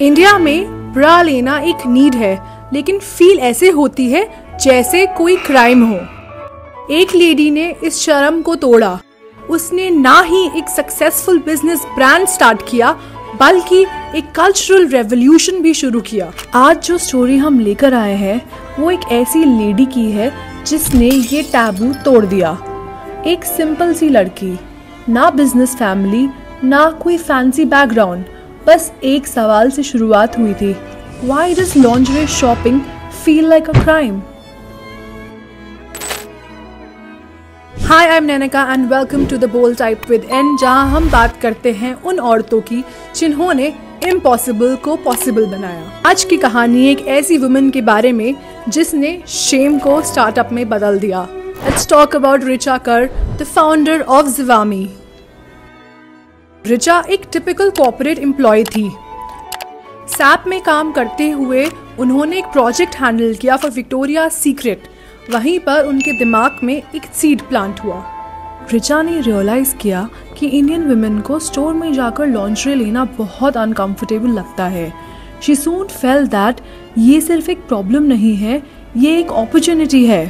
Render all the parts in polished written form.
India में ब्रा लेना एक नीड है, लेकिन फील ऐसे होती है जैसे कोई क्राइम हो। एक लेडी ने इस शर्म को तोड़ा। उसने ना ही एक सक्सेसफुल बिजनेस ब्रांड स्टार्ट किया, बल्कि एक कल्चरल रेवोल्यूशन भी शुरू किया। आज जो स्टोरी हम लेकर आए हैं वो एक ऐसी लेडी की है जिसने ये टैबू तोड़ दिया। एक सिंपल सी लड़की, ना बिजनेस फैमिली, ना कोई फैंसी बैकग्राउंड, बस एक सवाल से शुरुआत हुई थी। Why does lingerie shopping feel like a crime? Hi, I'm Nanika and welcome to the Bold Type with N, जहां हम बात करते हैं उन औरतों की जिन्होंने इम्पॉसिबल को पॉसिबल बनाया। आज की कहानी एक ऐसी वुमन के बारे में जिसने शेम को स्टार्टअप में बदल दिया। Let's talk about Richa Kar, the founder of Zivame. Richa एक टिपिकल कॉर्पोरेट एम्प्लॉय थी। सैप में काम करते हुए उन्होंने एक प्रोजेक्ट हैंडल किया फॉर विक्टोरिया सीक्रेट। वहीं पर उनके दिमाग में एक सीड प्लांट हुआ। रिचा ने रियलाइज किया कि इंडियन वुमेन को स्टोर में जाकर लॉन्जरी लेना बहुत अनकंफर्टेबल लगता है। शी सून फेल्ट दैट ये सिर्फ एक प्रॉब्लम नहीं है, ये एक अपॉर्चुनिटी है।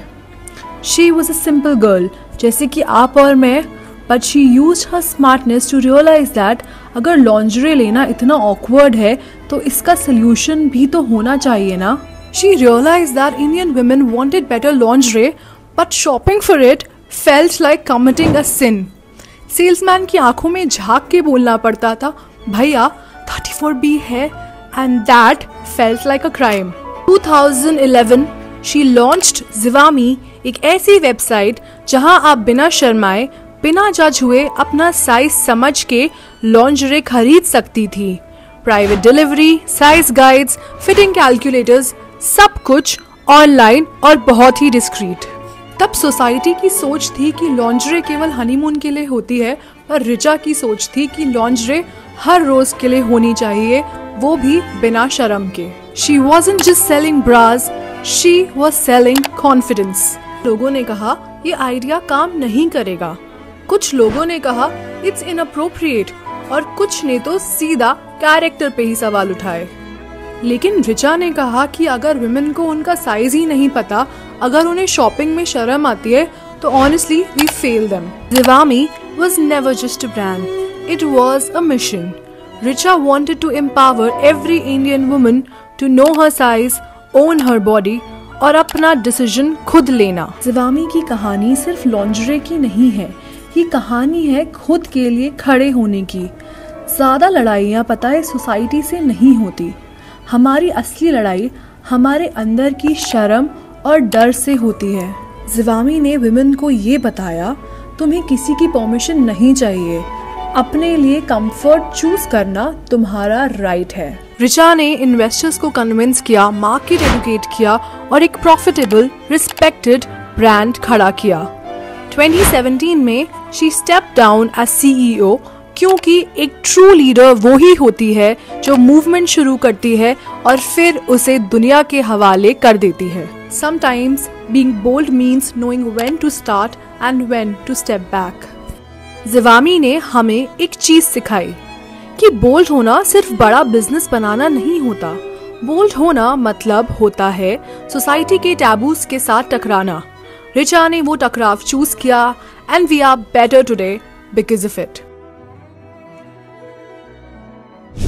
She was a simple girl, जैसे कि आप और मैं, but she used her smartness to realize that अगर लॉन्जरी लेना इतना awkward है तो इसका solution भी तो होना चाहिए ना। She realized that Indian women wanted better lingerie, but shopping for it felt like committing a sin. Salesman की आंखों में झांक के बोलना पड़ता था, भैया 34B है, and that felt like a crime. 2011 she launched Zivame, एक ऐसी वेबसाइट जहां आप बिना शर्माए, बिना जज हुए अपना साइज समझ के लॉन्जरी खरीद सकती थी। Private delivery, size guides, fitting calculators, सब कुछ ऑनलाइन और बहुत ही डिस्क्रीट। तब सोसाइटी की सोच थी कि लॉन्जरी केवल हनीमून के लिए होती है, पर रिचा की सोच थी कि लॉन्जरी हर रोज के लिए होनी चाहिए, वो भी बिना शर्म के। She wasn't just selling bras, she was selling confidence. लोगों ने कहा ये आइडिया काम नहीं करेगा, कुछ लोगों ने कहा इट्स इनअप्रोप्रिएट, और कुछ ने तो सीधा कैरेक्टर पे ही सवाल उठाए। लेकिन रिचा ने कहा कि अगर विमेन को उनका साइज ही नहीं पता, अगर उन्हें शॉपिंग में शर्म आती है, तो honestly we fail them. Zivame was never just a brand, it was a mission. Richa wanted to empower every Indian woman to know her size, own her body और अपना डिसीजन खुद लेना। Zivame की कहानी सिर्फ लॉन्जरी की नहीं है, ये कहानी है खुद के लिए खड़े होने की। ज़्यादा लड़ाइयाँ पता है सोसाइटी से नहीं होती, हमारी असली लड़ाई हमारे अंदर की शर्म और डर से होती है। Zivame ने विमेन को ये बताया, तुम्हें किसी की परमिशन नहीं चाहिए, अपने लिए कंफर्ट चूज करना तुम्हारा राइट है। रिचा ने इन्वेस्टर्स को कन्विंस किया, मार्केट एडुकेट किया और एक प्रॉफिटेबल, रिस्पेक्टेड ब्रांड खड़ा किया। 2017 में she step down as CEO, क्योंकि एक ट्रू लीडर वो ही होती है जो मूवमेंट शुरू करती है और फिर उसे दुनिया के हवाले कर देती है। Sometimes being bold means knowing when to start and when to step back. Zivame ने हमें एक चीज सिखाई कि बोल्ड होना सिर्फ बड़ा बिजनेस बनाना नहीं होता। बोल्ड होना मतलब होता है सोसाइटी के टैबूज के साथ टकराना। रिचा ने वो टकराव चूज किया and we are better today because of it.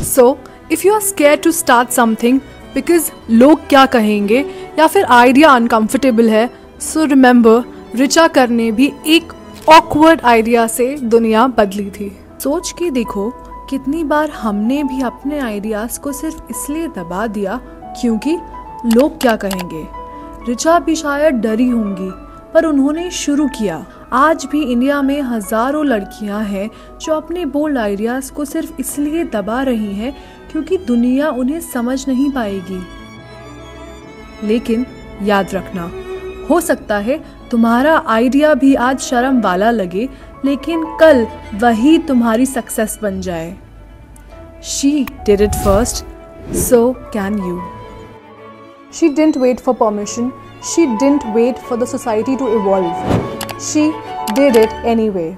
So, if you are scared to start something because लोग क्या कहेंगे या फिर आइडिया अनकंफर्टेबल है, so remember, रिचा कर ने भी एक ऑकवर्ड आइडिया से दुनिया बदली थी। सोच के देखो कितनी बार हमने भी अपने आइडियाज को सिर्फ इसलिए दबा दिया क्योंकि लोग क्या कहेंगे। रिचा भी शायद डरी होंगी, पर उन्होंने शुरू किया। आज भी इंडिया में हजारों लड़कियां हैं जो अपने बोल्ड आइडियाज को सिर्फ इसलिए दबा रही हैं क्योंकि दुनिया उन्हें समझ नहीं पाएगी। लेकिन याद रखना, हो सकता है तुम्हारा आइडिया भी आज शर्म वाला लगे, लेकिन कल वही तुम्हारी सक्सेस बन जाए। She did it first, so can you. She didn't wait for permission. She didn't wait for the society to evolve. She did it anyway.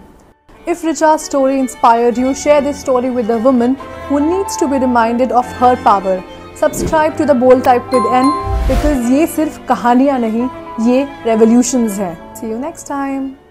If Richa's story inspired you, share this story with a woman who needs to be reminded of her power. Subscribe to the Bold Type with N because ये सिर्फ कहानियाँ नहीं, ये revolutions हैं. See you next time.